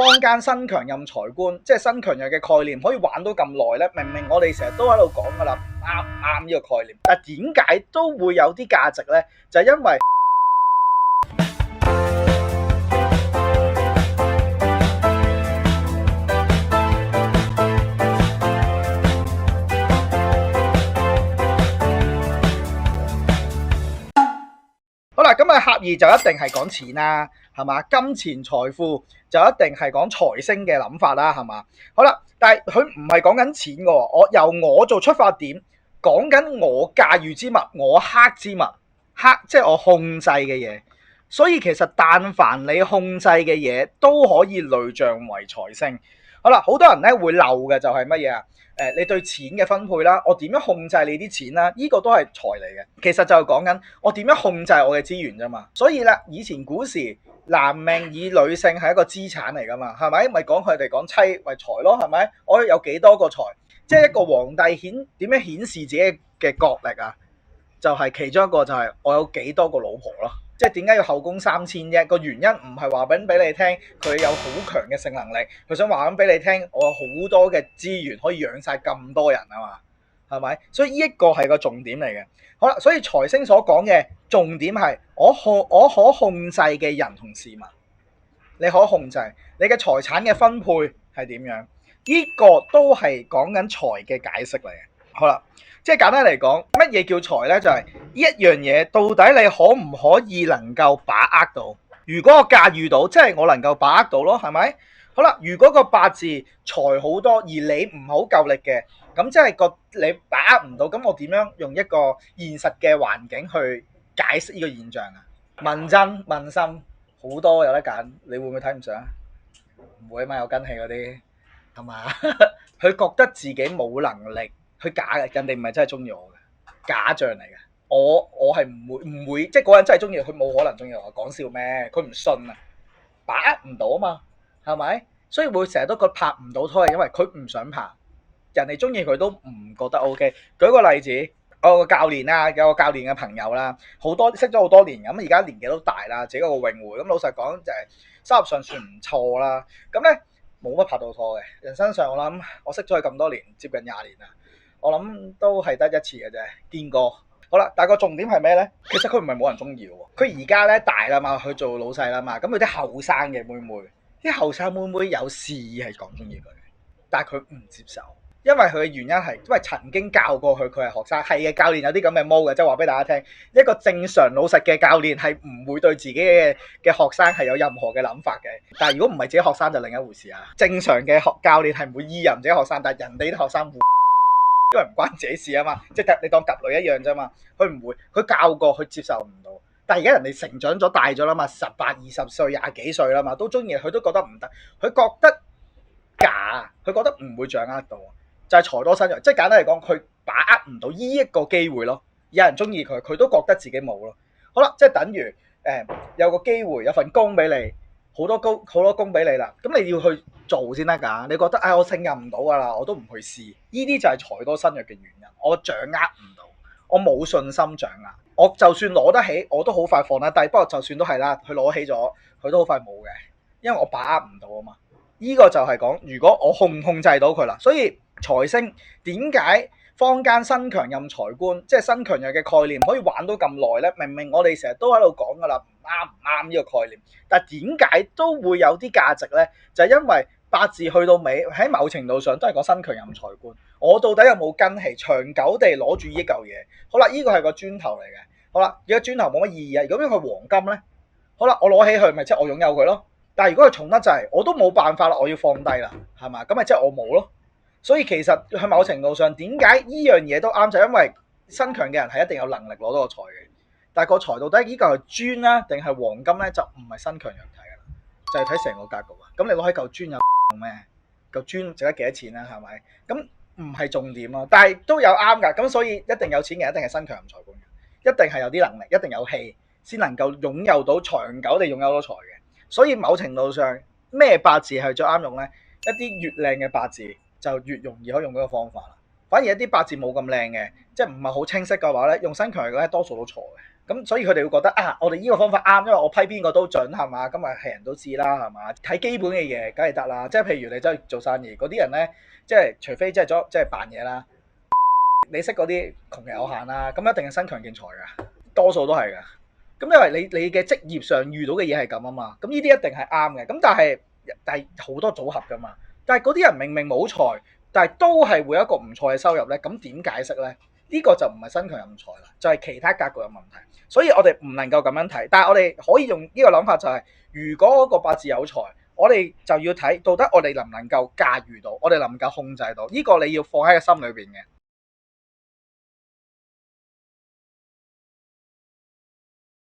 坊間身強任財官，即係身強弱嘅概念可以玩到咁耐咧？明明我哋成日都喺度講噶啦，啱呢個概念，但點解都會有啲價值咧？就係因為好啦，咁啊，狹義就一定係講錢啦，係嘛？金錢財富就一定係講財星嘅諗法啦，係嘛？好啦，但係佢唔係講緊錢嘅喎，由我做出發點，講緊我駕馭之物，我克之物，克即係我控制嘅嘢。所以其實但凡你控制嘅嘢都可以累象為財星。好啦，好多人咧會漏嘅就係乜嘢啊？你對錢嘅分配啦，我點樣控制你啲錢啦？呢個都係財嚟嘅。其實就係講緊我點樣控制我嘅資源啫嘛。所以咧，以前古時男命以女性係一個資產嚟噶嘛，係咪？咪講佢哋講妻為財咯，係咪？我有幾多個財？即係一個皇帝點樣顯示自己嘅國力啊？就係其中一個就係我有幾多個老婆咯。即係點解要後宮3000啫？個原因唔係話俾你聽佢有好強嘅性能力，佢想話俾你聽我有好多嘅資源可以養晒咁多人啊嘛，係咪？所以呢一個係個重點嚟嘅。好啦，所以財星所講嘅重點係我可控制嘅人同事物，你可控制你嘅財產嘅分配係點樣？呢個都係講緊財嘅解釋嚟嘅。好啦。即係簡單嚟講，乜嘢叫財呢？就係呢一樣嘢，到底你可唔可以能夠把握到？如果我駕馭到，即係我能夠把握到咯，係咪？好啦，如果個八字財好多，而你唔好夠力嘅，咁即係你把握唔到，咁我點樣用一個現實嘅環境去解釋呢個現象啊？問真問心好多有得揀，你會唔會睇唔上？唔會啊嘛，有根氣嗰啲係嘛？佢覺得自己冇能力。佢假嘅，人哋唔係真係中意我嘅，假象嚟嘅。我係唔會，即係嗰人真係中意，佢冇可能中意我。講笑咩？佢唔信啊，把握唔到啊嘛，係咪？所以會成日都覺得拍唔到拖，係因為佢唔想拍。人哋中意佢都唔覺得 OK。舉個例子，我個教練啦，有個教練嘅朋友啦，識咗好多年咁，而家年紀都大啦，自己個泳會咁，老實講就係收入上算唔錯啦。咁咧冇乜拍到拖嘅，人生上我識咗佢咁多年，接近20年啦。我諗都係得一次嘅啫，見過。好啦，但係個重點係咩咧？其實佢唔係冇人中意喎。佢而家咧大啦嘛，佢做老細啦嘛。咁佢啲後生嘅妹妹，啲後生妹妹有示意係講中意佢，但係佢唔接受，因為佢嘅原因係因為曾經教過佢，佢係學生。係嘅，教練有啲咁嘅毛嘅，即係話俾大家聽，一個正常老實嘅教練係唔會對自己嘅學生係有任何嘅諗法嘅。但係如果唔係自己學生就另一回事啊。正常嘅教練係唔會意淫自己學生，但係人哋啲學生會。因為唔關自己事啊嘛，即係你當夾女一樣啫嘛，佢唔會，佢教過，佢接受唔到。但係而家人哋成長咗大咗啦嘛，18、20歲、20幾歲啦嘛，都中意，佢都覺得唔得，佢覺得假，佢覺得唔會掌握到，就係財多身弱，即係簡單嚟講，佢把握唔到呢一個機會咯。有人中意佢，佢都覺得自己冇咯。好啦，即係等於有個機會，有份工俾你。好多工俾你啦，咁你要去做先得㗎。你覺得我勝任唔到㗎啦，我都唔去試。呢啲就係財多身弱嘅原因。我掌握唔到，我冇信心掌握。我就算攞得起，我都好快放得低。不過就算都係啦，佢攞起咗，佢都好快冇嘅，因為我把握唔到啊嘛。呢個就係講，如果我控制到佢啦，所以財星點解坊間身強任財官，即係身強弱嘅概念可以玩到咁耐咧？明明我哋成日都喺度講㗎啦，唔啱呢個概念，但係點解都會有啲價值咧？就係因為八字去到尾喺某程度上都係講身強任財官。我到底有冇根氣，長久地攞住呢嚿嘢？好啦，呢個係個磚頭嚟嘅。好啦，如果磚頭冇乜意義啊，如果佢黃金咧，好啦，我攞起佢咪即係我擁有佢咯。但係如果佢重得滯，我都冇辦法啦，我要放低啦，係嘛？咁咪即係我冇咯。所以其實喺某程度上，點解呢樣嘢都啱，就係因為身強嘅人係一定有能力攞到個財嘅。但係個財到底呢嚿係磚啦，定係黃金咧，就唔係身強弱睇㗎啦，就係睇成個格局啊。咁你攞起嚿磚有用咩？嚿磚值得幾多錢啊？係咪？咁唔係重點咯。但係都有啱㗎。咁所以一定有錢嘅一定係身強任財官嘅，一定係有啲能力，一定有氣，先能夠擁有到長久地擁有到財嘅。所以某程度上，咩八字係最啱用咧？一啲越靚嘅八字就越容易可以用嗰個方法啦。反而一啲八字冇咁靚嘅，即係唔係好清晰嘅話咧，用身強弱咧多數都錯嘅。咁所以佢哋會覺得啊，我哋呢個方法啱，因為我批邊個都準係嘛，咁啊係人都知啦係嘛，睇基本嘅嘢梗係得啦，即係譬如你真係做生意嗰啲人咧，即係除非即係扮嘢啦，你識嗰啲窮人有限啦，咁一定係身強健才㗎，多數都係㗎。咁因為你嘅職業上遇到嘅嘢係咁啊嘛，咁呢啲一定係啱嘅。咁但係好多組合㗎嘛，但係嗰啲人明明冇才，但係都係會有一個唔錯嘅收入咧，咁點解釋咧？呢個就唔係身強人才啦，就係其他格局有問題。所以我哋唔能夠咁樣睇，但係我哋可以用呢個諗法就係，如果個八字有才，我哋就要睇到底我哋能唔能夠駕馭到，我哋能唔能夠控制到，呢個你要放喺個心裏邊嘅。